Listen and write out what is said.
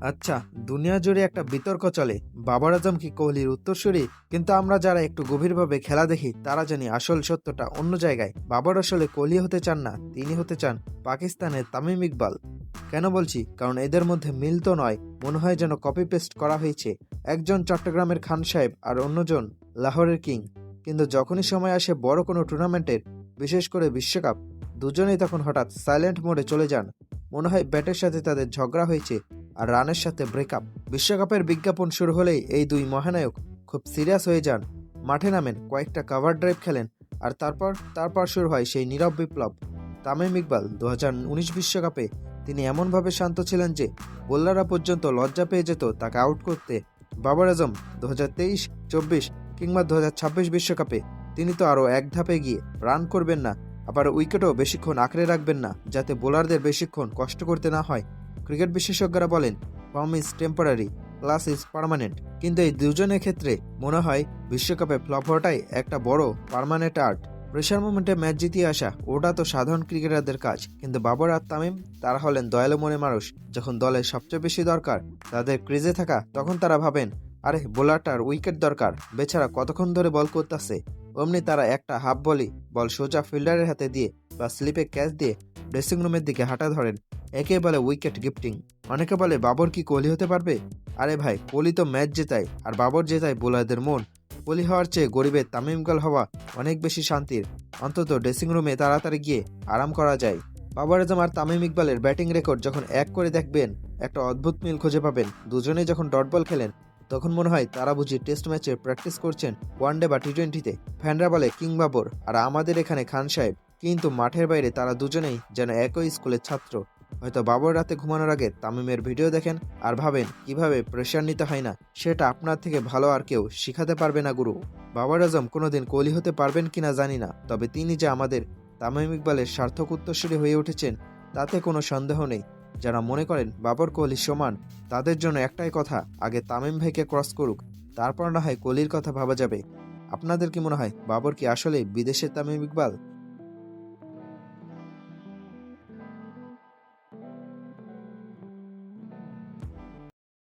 আচ্ছা, দুনিয়া জুড়ে একটা বিতর্ক চলে বাবর আজম কি কোহলির উত্তরসূরি, কিন্তু আমরা যারা একটু গভীরভাবে খেলা দেখি তারা জানি আসল সত্যটা অন্য জায়গায়। বাবর আসলে কোহলি হতে চান না, তিনি হতে চান পাকিস্তানের তামিম ইকবাল। কেন বলছি? কারণ এদের মধ্যে মিল তো নয়, মনে হয় যেন কপি পেস্ট করা হয়েছে। একজন চট্টগ্রামের খান সাহেব আর অন্যজন লাহোরের কিং। কিন্তু যখনই সময় আসে বড় কোনো টুর্নামেন্টের, বিশেষ করে বিশ্বকাপ, দুজনেই তখন হঠাৎ সাইলেন্ট মোডে চলে যান। মনে হয় ব্যাটের সাথে তাদের ঝগড়া হয়েছে আর রানের সাথে ব্রেকআপ। বিশ্বকাপের বিজ্ঞাপন শুরু হলেই এই দুই মহানায়ক খুব সিরিয়াস হয়ে যান, মাঠে নামেন, কয়েকটা কাভার ড্রাইভ খেলেন, আর তারপর শুরু হয় সেই নীরব বিপ্লব। তামিম ইকবাল 2019 বিশ্বকাপে তিনি এমনভাবে শান্ত ছিলেন যে বোলাররা পর্যন্ত লজ্জা পেয়ে যেত তাকে আউট করতে। বাবর আজম 2023, 24 কিংবা 2026 বিশ্বকাপে তিনি তো আরও এক ধাপে গিয়ে রান করবেন না, আবার উইকেটও বেশিক্ষণ আঁকড়ে রাখবেন না, যাতে বোলারদের বেশিক্ষণ কষ্ট করতে না হয়। ক্রিকেট বিশেষজ্ঞরা বলেন form is temporary, class is permanent, কিন্তু এই দুজনের ক্ষেত্রে মনে হয় বিশ্বকাপে ফ্লপ হওয়াটাই একটা বড় পার্মানেন্ট আর্ট। প্রেশার মোমেন্টে ম্যাচ জিতিয়ে আসা ওটা তো সাধারণ ক্রিকেটারদের কাজ, কিন্তু বাবর আর তামিম তারা হলেন দয়ালু মনের মানুষ। যখন দলের সবচেয়ে বেশি দরকার তাদের ক্রিজে থাকা, তখন তারা ভাবেন আরে বোলারটার উইকেট দরকার, বেচারা কতক্ষণ ধরে বল করতেছে। অমনি তারা একটা হাফ বল সোজা ফিল্ডারের হাতে দিয়ে বা স্লিপে ক্যাচ দিয়ে ড্রেসিং রুমের দিকে হাঁটা ধরেন। একে বলে উইকেট গিফটিং। অনেকে বলে বাবর কি কোহলি হতে পারবে? আরে ভাই, কোহলি তো ম্যাচ জেতায় আর বাবর জেতায় বোলারদের মন। কোহলি হওয়ার চেয়ে গরিবের তামিম ইকবাল হওয়া অনেক বেশি শান্তির, অন্তত ড্রেসিং রুমে তাড়াতাড়ি গিয়ে আরাম করা যায়। বাবর আজম আর তামিম ইকবালের ব্যাটিং রেকর্ড যখন এক করে দেখবেন, একটা অদ্ভুত মিল খুঁজে পাবেন। দুজনেই যখন ডট বল খেলেন তখন মনে হয় তারা বুঝি টেস্ট ম্যাচে প্র্যাকটিস করছেন ওয়ানডে বা টি20-তে। ফ্যানরা বলে কিং বাবর আর আমাদের এখানে খান সাহেব, কিন্তু মাঠের বাইরে তারা দুজনেই যেন একই স্কুলের ছাত্র। হয়তো বাবর রাতে ঘুমানোর আগে তামিমের ভিডিও দেখেন আর ভাবেন কিভাবে প্রেশার নিতে হয় না, সেটা আপনার থেকে ভালো আর কেউ শিখাতে পারবে না গুরু। বাবর আজম কোনোদিন কোহলি হতে পারবেন কিনা জানি না, তবে তিনি যে আমাদের তামিম ইকবালের সার্থক উত্তরসূরি হয়ে উঠেছেন তাতে কোনো সন্দেহ নেই। যারা মনে করেন বাবর কোহলি সমান, তাদের জন্য একটাই কথা, আগে তামিম ভাইকে ক্রস করুক, তারপর না হয় কোহলির কথা ভাবা যাবে। আপনাদের কি মনে হয় বাবর কি আসলে বিদেশের তামিম ইকবাল?